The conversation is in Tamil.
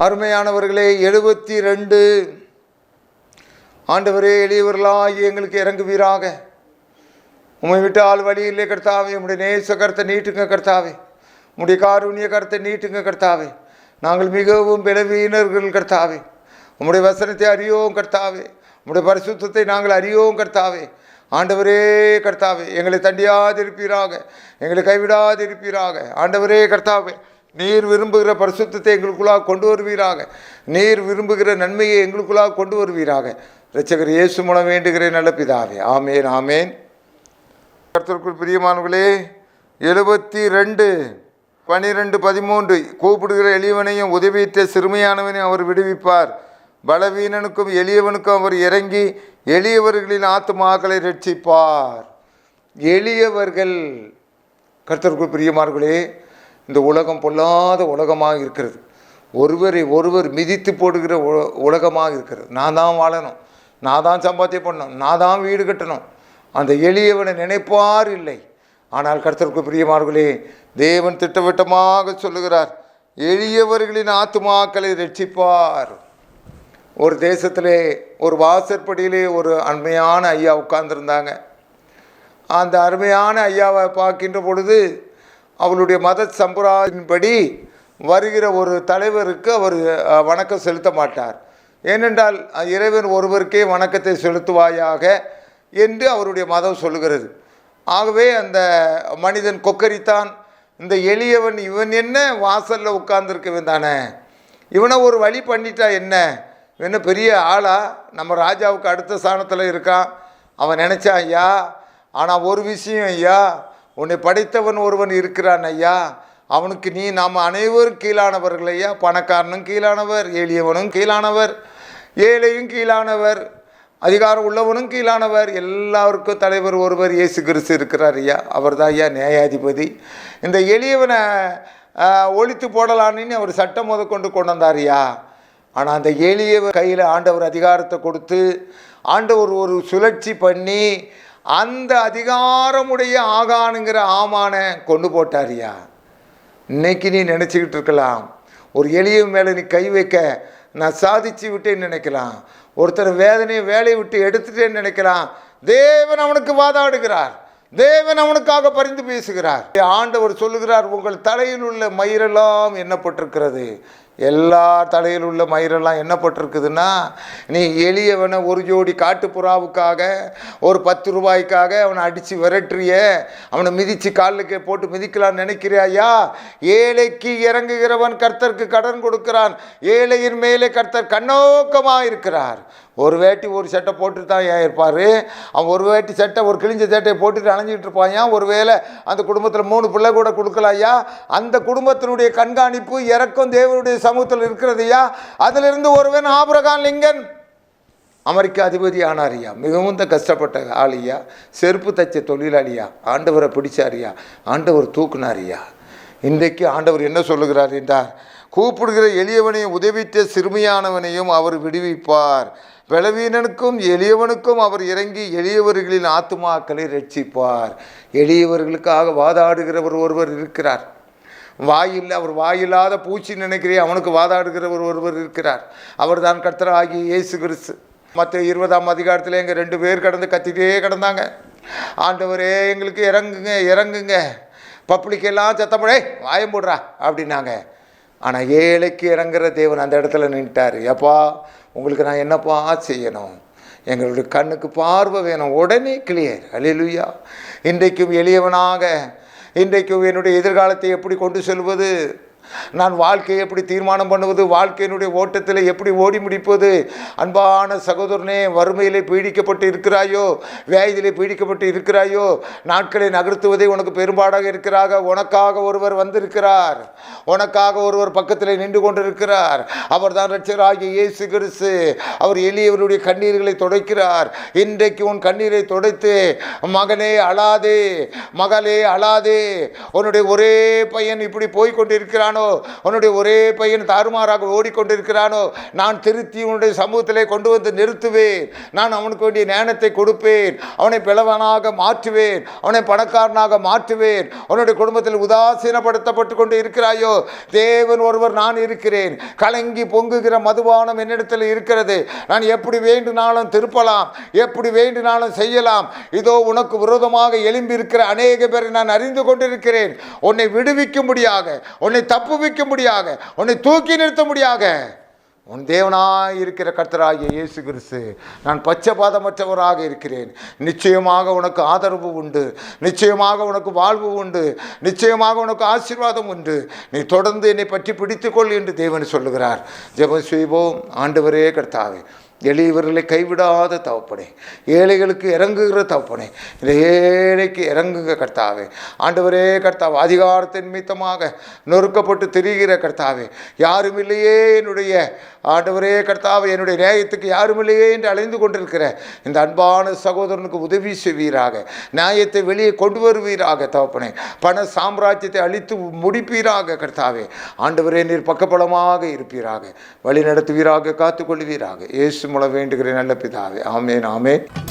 அருமையானவர்களே, 72 ஆண்டவரே, எளியவர்களாகி எங்களுக்கு இறங்குவீராக. உம்மை விட்டால் வழி இல்லை கர்த்தாவே. உம்முடைய நேச கருத்தை நீட்டுங்க கர்த்தாவே. உம்முடைய காருண்ய கருத்தை நீட்டுங்க கர்த்தாவே. நாங்கள் மிகவும் பலவீனர்கள் கர்த்தாவே. உம்முடைய வசனத்தை அறியோம் கர்த்தாவே. உம்முடைய பரிசுத்தத்தை நாங்கள் அறியோம் கர்த்தாவே. ஆண்டவரே கர்த்தாவே, எங்களை தண்டியாதிருப்பீராக, எங்களை கைவிடாதிருப்பீராக. ஆண்டவரே கர்த்தாவே, நீர் விரும்புகிற பரிசுத்தத்தை எங்களுக்குள்ளாக கொண்டு வருவீராக. நீர் விரும்புகிற நன்மையை எங்களுக்குள்ளாக கொண்டு வருவீராக. இரட்சகர் இயேசு மூலம் வேண்டுகிறேன் நல்ல பிதாவே. ஆமேன் ஆமேன். கர்த்தருக்குள் பிரியமானவர்களே, 72 12 13 கூப்பிடுகிற எளியவனையும் உதவியிட்ட சிறுமையானவனையும் அவர் விடுவிப்பார். பலவீனனுக்கும் எளியவனுக்கும் அவர் இறங்கி எளியவர்களின் ஆத்துமாக்களை ரட்சிப்பார். எளியவர்கள், கர்த்தருக்குள் பிரியமானவர்களே, இந்த உலகம் பொல்லாத உலகமாக இருக்கிறது. ஒருவரை ஒருவர் மிதித்து போடுகிற உலகமாக இருக்கிறது. நான் தான் வாழணும், நான் தான் சம்பாத்தியம் பண்ணணும், நான் தான் வீடு கட்டணும். அந்த எளியவனை நினைப்பார் இல்லை. ஆனால் கர்த்தருக்கு பிரியமானவர்களே, தேவன் திட்டவட்டமாக சொல்லுகிறார், எளியவர்களின் ஆத்துமாக்களை ரட்சிப்பார். ஒரு தேசத்திலே ஒரு வாசற்படியிலே ஒரு அருமையான ஐயா உட்கார்ந்துருந்தாங்க. அந்த அருமையான ஐயாவை பார்க்கின்ற பொழுது அவளுடைய மத சம்பிரதாயத்தின்படி வருகிற ஒரு தலைவருக்கு அவர் வணக்கம் செலுத்த மாட்டார். ஏனென்றால் இறைவன் ஒருவருக்கே வணக்கத்தை செலுத்துவாயாக என்று அவருடைய மதம் சொல்லுகிறது. ஆகவே அந்த மனிதன் கொக்கரித்தான். இந்த எளியவன் இவன் என்ன வாசலில் உட்கார்ந்துருக்கவன் தானே, இவனை ஒரு வழி பண்ணிட்டா என்ன, இவன் பெரிய ஆளா, நம்ம ராஜாவுக்கு அடுத்த ஸ்தானத்தில் இருக்கான். அவன் நினச்சான், ஐயா, ஆனால் ஒரு விஷயம் ஐயா, உன்னை படைத்தவன் ஒருவன் இருக்கிறான் ஐயா, அவனுக்கு நாம் அனைவரும் கீழானவர்கள் ஐயா. பணக்காரனும் கீழானவர், எளியவனும் கீழானவர், ஏழையும் கீழானவர், அதிகாரம் உள்ளவனும் கீழானவர். எல்லாருக்கும் தலைவர் ஒருவர் இயேசு கிறிஸ்து இருக்கிறார் ஐயா. அவர் தான் ஐயா நியாயாதிபதி. இந்த எளியவனை ஒழித்து போடலான்னு அவர் சட்டம் கொண்டு வந்தார் ஐயா. ஆனால் அந்த எளியவர் கையில் ஆண்டவர் அதிகாரத்தை கொடுத்து ஆண்டவர் ஒரு சுழற்சி பண்ணி அந்த அதிகாரமுடைய ஆகானுங்கிற ஆமானை கொண்டு போட்டாரியா. இன்னைக்கு நீ நினச்சிக்கிட்டு இருக்கலாம், ஒரு எளிய மேலே நீ கை வைக்க நான் சாதிச்சு விட்டேன்னு நினைக்கலாம். ஒருத்தர் வேதனையை வேலையை விட்டு எடுத்துட்டேன்னு நினைக்கலாம். தேவன் அவனுக்கு வாதாடுகிறார், தேவன் அவனுக்காக பரிந்து பேசுகிறார். ஆண்டவர் சொல்லுகிறார், உங்கள் தலையில் உள்ள மயிரெல்லாம் எண்ணப்பட்டிருக்கிறது. எல்லா தலையில் உள்ள மயிரெல்லாம் எண்ணப்பட்டிருக்குதுன்னா, நீ எளியவனை ஒரு ஜோடி காட்டுப்புறாவுக்காக ஒரு 10 ரூபாய்க்காக அவனை அடித்து விரட்டுறிய, அவனை மிதித்து காலுக்கு போட்டு மிதிக்கலான்னு நினைக்கிறியா? ஏழைக்கு இறங்குகிறவன் கர்த்தருக்கு கடன் கொடுக்கிறான். ஏழையின் மேலே கர்த்தர் கண்ணோக்கமாக இருக்கிறார். ஒரு வேட்டி ஒரு சட்டை போட்டு தான் ஏன் இருப்பார். அவன் ஒரு வேட்டி சட்டை ஒரு கிழிஞ்ச சட்டையை போட்டுட்டு அலைஞ்சிட்டு இருப்பான். ஒரு வேளை அந்த குடும்பத்தில் 3 பிள்ளை கூட கொடுக்கலாயா? அந்த குடும்பத்தினுடைய கண்காணிப்பு இறக்கம் தேவனுடைய சமூகத்தில் இருக்கிறதையா. அதிலிருந்து ஒருவன் ஆபிரகாம் லிங்கன் அமெரிக்க அதிபதி ஆனாரியா. மிகவும் தான் கஷ்டப்பட்ட ஆளியா, செருப்பு தச்ச தொழிலாளியா. ஆண்டவரை பிடிச்சாரியா, ஆண்டவர் தூக்குனாரியா. இன்றைக்கு ஆண்டவர் என்ன சொல்லுகிறார் என்றார், கூப்பிடுகிற எளியவனையும் உதவித்த சிறுமியானவனையும் அவர் விடுவிப்பார். பலவீனனுக்கும் எளியவனுக்கும் அவர் இறங்கி எளியவர்களின் ஆத்துமாக்களை ரட்சிப்பார். எளியவர்களுக்காக வாதாடுகிறவர் ஒருவர் இருக்கிறார். வாயில் அவர் வாயில்லாத பூச்சி நினைக்கிறேன், அவனுக்கு வாதாடுகிறவர் ஒருவர் இருக்கிறார். அவர் தான் கர்த்தராகிய இயேசு கிறிஸ்து. மத்திய 20ஆம் அதிகாரத்தில் எங்கள் 2 பேர் கடந்து கத்திட்டே கிடந்தாங்க, ஆண்டவரே எங்களுக்கு இறங்குங்க இறங்குங்க, பப்ளிக்கெல்லாம் சத்தப்படே வாயம் போடுறா அப்படின்னாங்க. ஆனால் ஏழைக்கு இறங்குற தேவன் அந்த இடத்துல நின்ட்டார். எப்பா, உங்களுக்கு நான் என்னப்பா செய்யணும்? எங்களுடைய கண்ணுக்கு பார்வை வேணும், உடனே கிளியர். அல்லேலூயா. இன்றைக்கும் எளியவனாக, இன்றைக்கும் என்னுடைய எதிர்காலத்தை எப்படி கொண்டு செல்வது, நான் வாழ்க்கையை எப்படி தீர்மானம் பண்ணுவது, வாழ்க்கையினுடைய ஓட்டத்தில் எப்படி ஓடி முடிப்பது? அன்பான சகோதரனே, வறுமையிலே பீடிக்கப்பட்டு இருக்கிறாயோ, வியாதியிலே பீடிக்கப்பட்டு இருக்கிறாயோ, நாட்களை நகர்த்துவதே உனக்கு பெரும்பாடாக இருக்கிறாங்க. உனக்காக ஒருவர் வந்திருக்கிறார், உனக்காக ஒருவர் பக்கத்தில் நின்று கொண்டிருக்கிறார். அவர் தான் இரட்சகராகிய இயேசு கிறிஸ்து. அவர் எளியவருடைய கண்ணீர்களை துடைக்கிறார். இன்றைக்கு உன் கண்ணீரை துடைத்து, மகனே அழாதே, மகளே அழாதே, உன்னுடைய ஒரே பையன் இப்படி போய்கொண்டிருக்கிறானோ, ஓடிக்கொண்டிருக்கிறானோ, உன்னுடைய ஒரே பையன் தாறுமாறாக ஓடிக்கொண்டிருக்கிறானோ, நான் திருத்தி உன்னுடைய சமூகத்திலே கொண்டு வந்து நிறுத்துவேன். நான் அவனுக்கு வேண்டிய ஞானத்தை கொடுப்பேன். அவனை பிளவனாக மாற்றுவேன். அவனை பணக்காரனாக மாற்றுவேன். அவனுடைய குடும்பத்தில் உதாசீனப்படுத்தப்பட்டு கொண்டு இருக்கிறாயோ, தேவன் ஒருவர் நான் இருக்கிறேன். கலங்கி பொங்குகிற மதுபானம் என்னிடத்தில் இருக்கிறது. நான் எப்படி வேண்டுனாலும் திருப்பலாம், எப்படி வேண்டுனாலும் செய்யலாம். இதோ உனக்கு விரோதமாக எழும்பி இருக்கிற அநேக பேரை நான் அறிந்து கொண்டிருக்கிறேன். உன்னை விடுவிக்கும்படியாக, உன்னை தப்புவிக்கும்படியாக, உன்னை தூக்கி நிறுத்தும்படியாக உன் தேவனாய் இருக்கிற கர்த்தராகிய இயேசு கிறிஸ்து நான் பட்சபாதமற்றவராக இருக்கிறேன். நிச்சயமாக உனக்கு ஆதரவு உண்டு, நிச்சயமாக உனக்கு வாழ்வு உண்டு, நிச்சயமாக உனக்கு ஆசீர்வாதம் உண்டு. நீ தொடர்ந்து என்னை பற்றி பிடித்துக்கொள் என்று தேவன் சொல்லுகிறார். ஜெபம் செய்வோம். ஆண்டவரே கர்த்தாவே, எளியவர்களை கைவிடாத தகப்பனே, ஏழைகளுக்கு இறங்குகிற தகப்பனே, இந்த ஏழைக்கு இறங்குங்க கர்த்தாவே. ஆண்டவரே கர்த்தாவே, அதிகாரத்தின் நிமித்தமாக நொறுக்கப்பட்டு திரிகிற கர்த்தாவே, யாரும் இல்லையே என்னுடைய ஆண்டவரே கர்த்தாவே, என்னுடைய நியாயத்துக்கு யாரும் இல்லையே என்று அலைந்து கொண்டிருக்கிற இந்த அன்பான சகோதரனுக்கு உதவி செய்வீராக. நியாயத்தை வெளியே கொண்டு வருவீராக தகப்பனே. பண சாம்ராஜ்யத்தை அழித்து முடிப்பீராக கர்த்தாவே. ஆண்டவரே, நீர் பக்கபலமாக இருப்பீராக, வழி நடத்துவீராக, காத்துக்கொள்வீராக. இயேசு மூலம் வேண்டுகிறேன் நல்ல பிதாவே. ஆமேன், ஆமேன்.